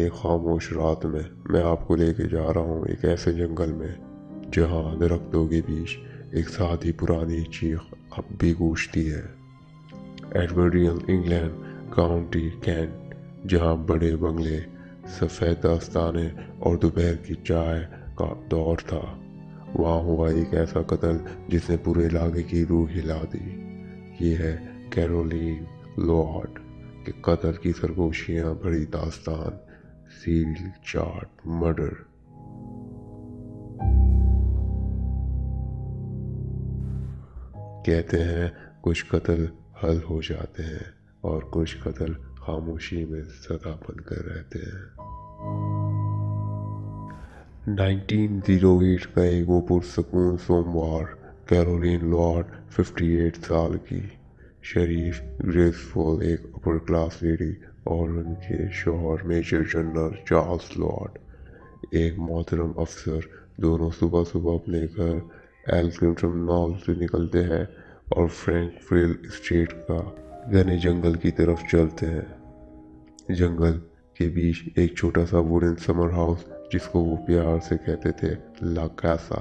एक खामोश रात में मैं आपको लेके जा रहा हूँ एक ऐसे जंगल में जहाँ दरख्तों के बीच एक सादी पुरानी चीख अब भी गूंजती है। एडवर्डियन इंग्लैंड, काउंटी कैंट, जहाँ बड़े बंगले, सफ़ेद दास्ताने और दोपहर की चाय का दौर था, वहाँ हुआ एक ऐसा कत्ल जिसने पूरे इलाके की रूह हिला दी। ये है कैरोलीन लॉर्ड के कत्ल की सरगोशियाँ भरी दास्तान, सील चार्ट मर्डर। कहते हैं कुछ कत्ल हल हो जाते हैं और कुछ कत्ल खामोशी में सदा बनकर रहते हैं। 1908 का एक वो पुरसकून सोमवार, कैरोलीन लॉर्ड 58 साल की शरीफ ग्रेसफुल एक अपर क्लास लेडी और उनके शौहर मेजर जनरल चार्ल्स लॉर्ड एक मोहतरम अफसर, दोनों सुबह सुबह अपने घर एल्किंटन नॉल से निकलते हैं और फ्रैंकफिल स्टेट का घने जंगल की तरफ चलते हैं। जंगल के बीच एक छोटा सा वुडन समर हाउस जिसको वो प्यार से कहते थे ला कैसा।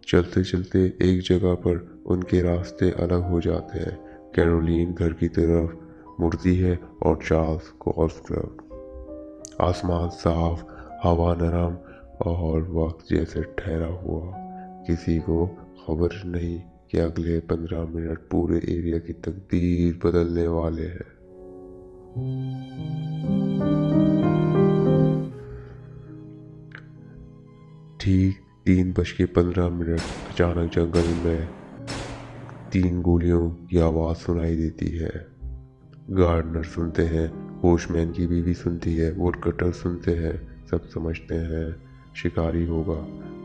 चलते चलते एक जगह पर उनके रास्ते अलग हो जाते हैं। कैरोलीन घर की तरफ मुड़ती है और चार्ल्स गोल्फ क्लब। आसमान साफ, हवा नरम और वक्त जैसे ठहरा हुआ। किसी को खबर नहीं कि अगले 15 मिनट पूरे एरिया की तकदीर बदलने वाले हैं। ठीक 3:15 अचानक जंगल में 3 गोलियों की आवाज़ सुनाई देती है। गार्डनर सुनते हैं, पोस्टमैन की बीवी सुनती है, वुडकटर सुनते हैं। सब समझते हैं शिकारी होगा,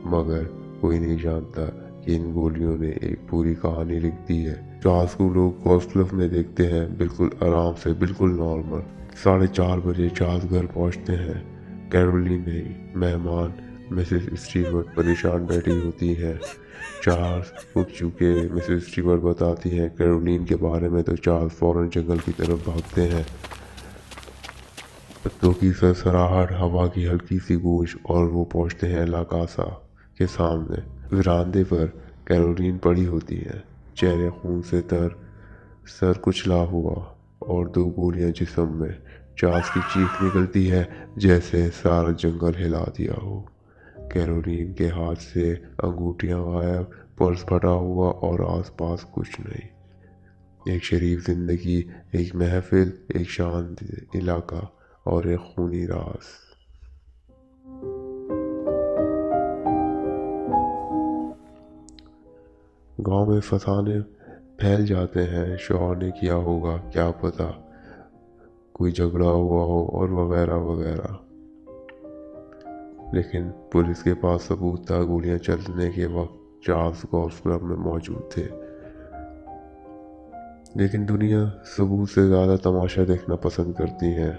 मगर कोई नहीं जानता कि इन गोलियों ने एक पूरी कहानी लिख दी है। चार्ल्स को लोग गोल्फ क्लब में देखते हैं, बिल्कुल आराम से, बिल्कुल नॉर्मल। 4:30 बजे चार्ल्स घर पहुंचते हैं। कैरोलीन नहीं, मेहमान मिसेस स्टीवर्ट परेशान बैठी होती हैं। चार्ल्स उठ चुके मिसेस स्टीवर्ट बताती हैं कैरोलीन के बारे में, तो चार्ल्स फौरन जंगल की तरफ भागते हैं। पत्तों की सरसराहट, हवा की हल्की सी गूंज और वो पहुंचते हैं ला कासा के सामने। वरांदे पर कैरोलीन पड़ी होती है, चेहरे खून से तर, सर कुचला हुआ और 2 गोलियां जिस्म में। चार्ल्स की चीख निकलती है जैसे सारा जंगल हिला दिया हो। कैरोलीन के हाथ से अंगूठियां गायब, पर्स फटा हुआ और आसपास कुछ नहीं। एक शरीफ जिंदगी, एक महफिल, एक शांत इलाका और एक खूनी राज। गांव में फसाने फैल जाते हैं, शौहर ने किया होगा क्या पता, कोई झगड़ा हुआ हो और वगैरह वगैरह। लेकिन पुलिस के पास सबूत था। गोलियां चलने के वक्त चार्ल्स गोल्फ क्लब में मौजूद थे। लेकिन दुनिया सबूत से ज़्यादा तमाशा देखना पसंद करती है।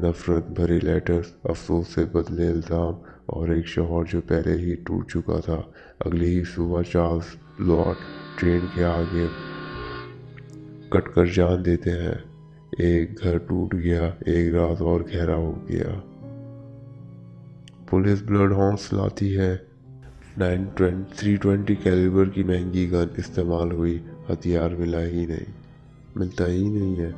नफरत भरे लेटर्स, अफसोस से बदले इल्ज़ाम और एक शौहर जो पहले ही टूट चुका था। अगली ही सुबह चार्ल्स लॉर्ड ट्रेन के आगे कटकर जान देते हैं। एक घर टूट गया, एक रात और गहरा हो गया। पुलिस ब्लड हाउंड्स लाती है। 320 कैलिबर की महंगी गन इस्तेमाल हुई, हथियार मिलता ही नहीं है।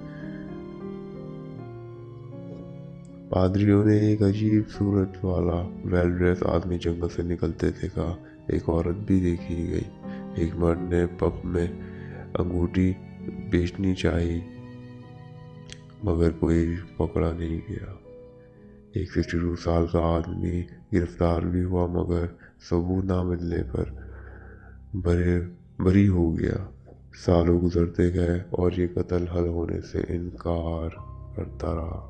पादरियों ने एक अजीब सूरत वाला वेल ड्रेस आदमी जंगल से निकलते देखा। एक औरत भी देखी गई। एक मर्द ने पब में अंगूठी बेचनी चाहिए, मगर कोई पकड़ा नहीं गया। एक 62 साल का आदमी गिरफ्तार भी हुआ, मगर सबूत ना मिलने पर बरी हो गया। सालों गुजरते गए और ये कत्ल हल होने से इनकार करता रहा।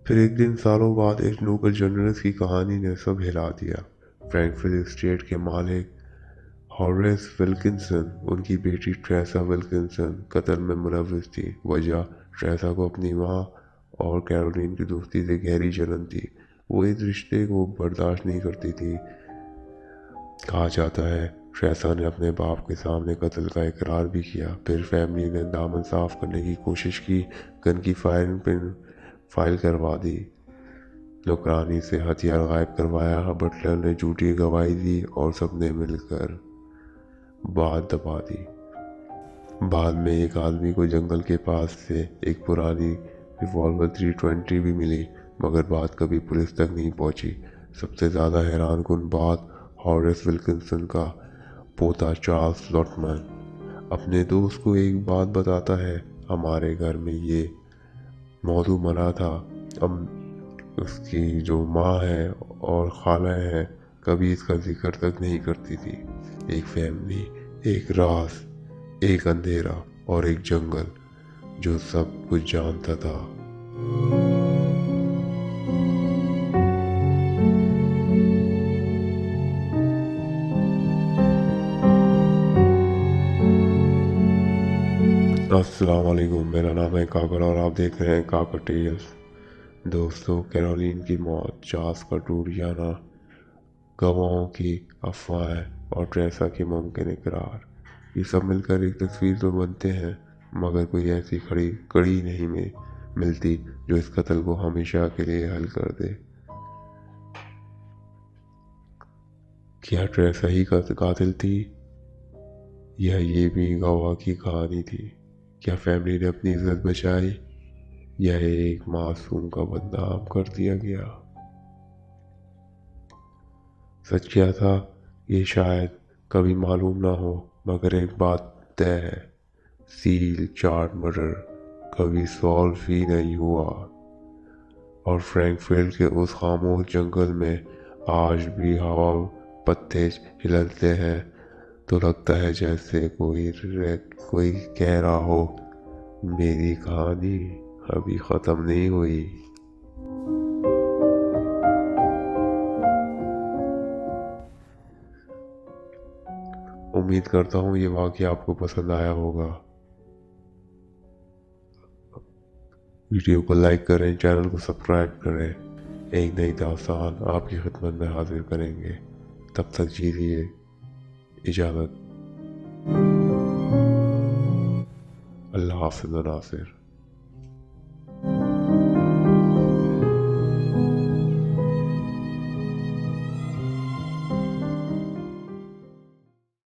फिर एक दिन सालों बाद एक लोकल जर्नलिस्ट की कहानी ने सब हिला दिया। फ्रैंकफिल स्टेट के मालिक हॉरेस विल्किंसन, उनकी बेटी ट्रेसा विल्किंसन कत्ल में मुलविस थी। वजह, ट्रेसा को अपनी माँ और कैरोलीन की दोस्ती से गहरी जलन थी। वो इस रिश्ते को बर्दाश्त नहीं करती थी। कहा जाता है ट्रेसा ने अपने बाप के सामने कत्ल का इकरार भी किया। फिर फैमिली ने दामन साफ करने की कोशिश की, गन की फायरिंग पिन फाइल करवा दी, नौकरानी से हथियार गायब करवाया, बटलर ने झूठी गवाही दी और सबने मिलकर बात दबा दी। बाद में एक आदमी को जंगल के पास से एक पुरानी रिवॉल्वर 320 भी मिली, मगर बात कभी पुलिस तक नहीं पहुंची। सबसे ज़्यादा हैरान कुन बात हॉरेस विल्किंसन का पोता चार्ल्स लॉटमैन अपने दोस्त को एक बात बताता है, हमारे घर में ये मौजू मना था। अब उसकी जो माँ है और खाला है कभी इसका जिक्र तक नहीं करती थी। एक फैमिली, एक राज, एक अंधेरा और एक जंगल जो सब कुछ जानता था। अस्सलाम वालेकुम, मेरा नाम है काकर और आप देख रहे हैं काकर टेल्स। दोस्तों, कैरोलिन की मौत, चार्ल्स का टूट जाना, गवाहों की अफवाहें और ट्रेसा के मुमकिन इकरार, ये सब मिलकर एक तस्वीर तो बनते हैं, मगर कोई ऐसी खड़ी कड़ी नहीं मिलती जो इस कत्ल को हमेशा के लिए हल कर दे। क्या ट्रेसा ही कातिल थी या ये भी गवाह की कहानी थी? क्या फैमिली ने अपनी इज्जत बचाई या एक मासूम का बदनाम कर दिया गया? सच क्या था ये शायद कभी मालूम ना हो, मगर एक बात तय है, सील चार्ट मर्डर कभी सॉल्व ही नहीं हुआ और फ्रैंकफर्ट के उस खामोश जंगल में आज भी हवा पत्ते हिलते हैं तो लगता है जैसे कोई कह रहा हो, मेरी कहानी अभी ख़त्म नहीं हुई। उम्मीद करता हूँ ये वाक़या आपको पसंद आया होगा। वीडियो को लाइक करें, चैनल को सब्सक्राइब करें। एक नई दास्तान आपकी खिदमत में हाजिर करेंगे। तब तक दीजिए इजाज़त। अल्लाह हाफ़िज़ नासिर।